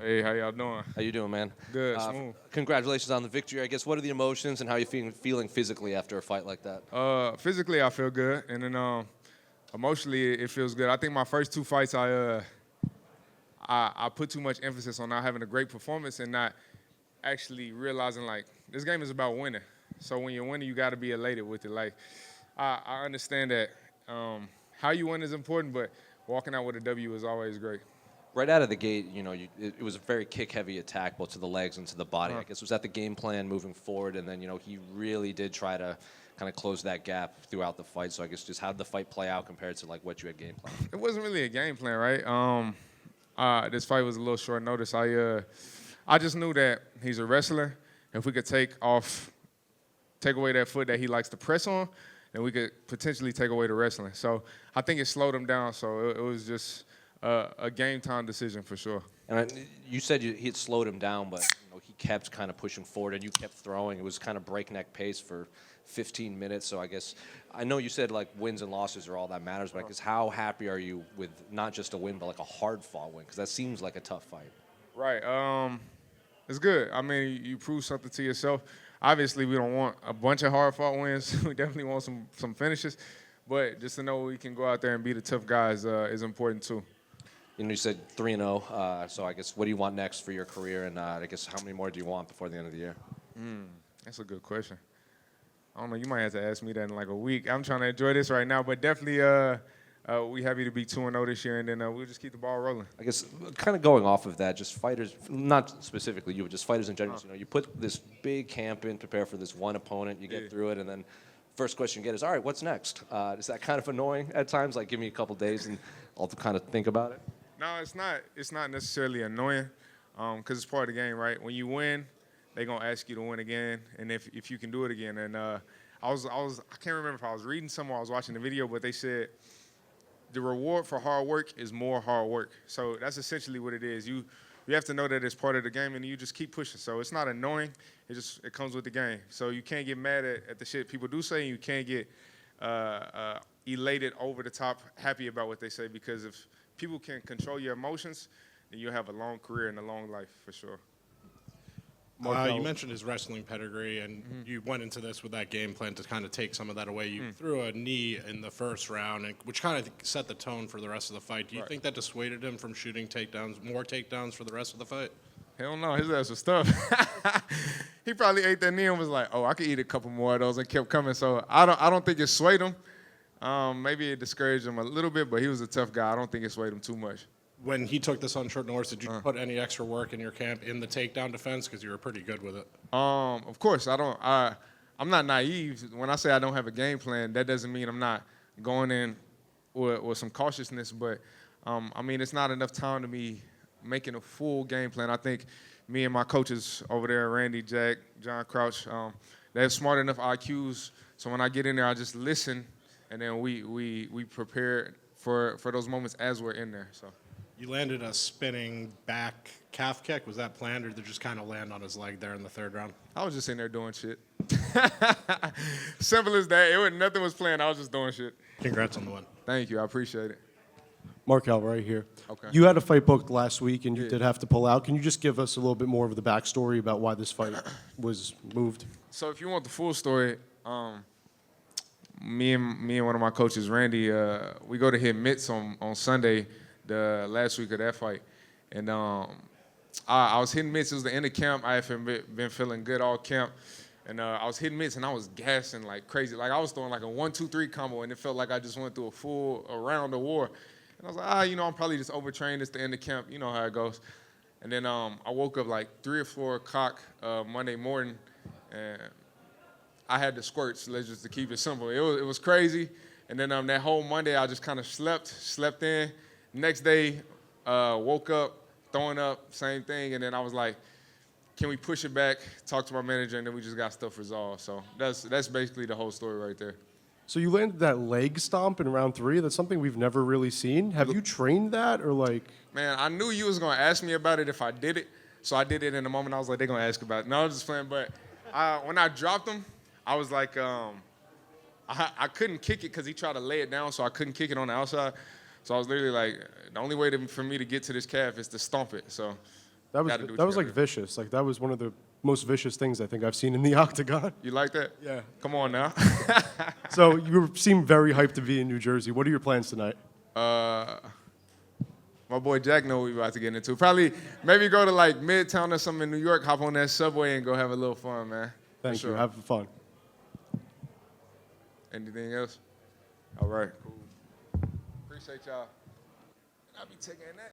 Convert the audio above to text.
Hey, how y'all doing? How you doing, man? Good, smooth. Congratulations on the victory. I guess what are the emotions and how are you feeling physically after a fight like that? Physically, I feel good, and then emotionally, it feels good. I think my first two fights, I put too much emphasis on not having a great performance and not actually realizing like this game is about winning. So when you're winning, you got to be elated with it. Like I understand that how you win is important, but walking out with a W is always great. Right out of the gate, it was a very kick-heavy attack, both to the legs and to the body. I guess was that the game plan moving forward, and then he really did try to kind of close that gap throughout the fight. So I guess just how did the fight play out compared to like what you had game planned? It wasn't really a game plan, right? This fight was a little short notice. I just knew that he's a wrestler. If we could take away that foot that he likes to press on, then we could potentially take away the wrestling. So I think it slowed him down. So it was just a game time decision for sure. And you said he had slowed him down, but he kept kind of pushing forward, and you kept throwing. It was kind of breakneck pace for 15 minutes. So I guess I know you said like wins and losses are all that matters, but I guess how happy are you with not just a win, but like a hard-fought win? Because that seems like a tough fight. Right. It's good. I mean, you prove something to yourself. Obviously, we don't want a bunch of hard-fought wins. We definitely want some finishes. But just to know we can go out there and be the tough guys is important too. You said 3-0, so I guess what do you want next for your career, and I guess how many more do you want before the end of the year? That's a good question. I don't know. You might have to ask me that in like a week. I'm trying to enjoy this right now, but definitely we happy to be 2-0 this year, and then we'll just keep the ball rolling. I guess kind of going off of that, just fighters, not specifically you, but just fighters in general. You put this big camp in, prepare for this one opponent, you get through it, and then first question you get is, all right, what's next? Is that kind of annoying at times? Like, give me a couple days and I'll kind of think about it. No, it's not. It's not necessarily annoying, because it's part of the game, right? When you win, they're gonna ask you to win again, and if you can do it again. And I can't remember if I was reading somewhere, I was watching the video, but they said the reward for hard work is more hard work. So that's essentially what it is. You have to know that it's part of the game, and you just keep pushing. So it's not annoying. It comes with the game. So you can't get mad at the shit people do say, and you can't get elated, over the top, happy about what they say, because if people can control your emotions, then you'll have a long career and a long life for sure. You mentioned his wrestling pedigree, and you went into this with that game plan to kind of take some of that away. You threw a knee in the first round, which kind of set the tone for the rest of the fight. Do you think that dissuaded him from shooting more takedowns for the rest of the fight? Hell no, his ass was tough. He probably ate that knee and was like, "Oh, I could eat a couple more of those," and kept coming. So I don't think it swayed him. Maybe it discouraged him a little bit, but he was a tough guy. I don't think it swayed him too much. When he took this on short notice, did you put any extra work in your camp in the takedown defense? Because you were pretty good with it. Of course, I'm not naive. When I say I don't have a game plan, that doesn't mean I'm not going in with some cautiousness. But I mean, it's not enough time to be making a full game plan. I think me and my coaches over there, Randy, Jack, John Crouch, they have smart enough IQs. So when I get in there, I just listen, and then we prepare for those moments as we're in there. So. You landed a spinning back calf kick. Was that planned, or did it just kind of land on his leg there in the third round? I was just in there doing shit. Simple as that. Nothing was planned. I was just doing shit. Congrats on the win. Thank you. I appreciate it. Marquel, right here. Okay. You had a fight booked last week, and you did have to pull out. Can you just give us a little bit more of the backstory about why this fight was moved? So if you want the full story, me and one of my coaches, Randy, we go to hit mitts on Sunday, the last week of that fight. And I was hitting mitts. It was the end of camp. I had been feeling good all camp. And I was hitting mitts, and I was gassing like crazy. Like I was throwing like a 1-2-3 combo, and it felt like I just went through a round of war. And I was like, I'm probably just overtrained. It's the end of camp. You know how it goes. And then I woke up like 3 or 4 o'clock Monday morning, and I had the squirts, let's just to keep it simple. It was crazy. And then that whole Monday, I just kind of slept in. Next day, woke up, throwing up, same thing. And then I was like, can we push it back, talk to my manager, and then we just got stuff resolved. So that's basically the whole story right there. So you landed that leg stomp in round 3. That's something we've never really seen. Have you trained that, or like? Man, I knew you was going to ask me about it if I did it. So I did it in the moment. I was like, they're going to ask about it. No, I was just playing. But when I dropped him, I was like, I couldn't kick it because he tried to lay it down, so I couldn't kick it on the outside. So I was literally like, the only way for me to get to this calf is to stomp it. So That was Gotta do what that you was gotta like do. vicious. Like that was one of the most vicious things I think I've seen in the octagon. You like that? Yeah. Come on now. So you seem very hyped to be in New Jersey. What are your plans tonight? My boy Jack know what we about to get into. Probably maybe go to like Midtown or something in New York, hop on that subway and go have a little fun, man. For Thank sure. you. Have fun. Anything else? All right. Cool. Appreciate y'all. I'll be taking that.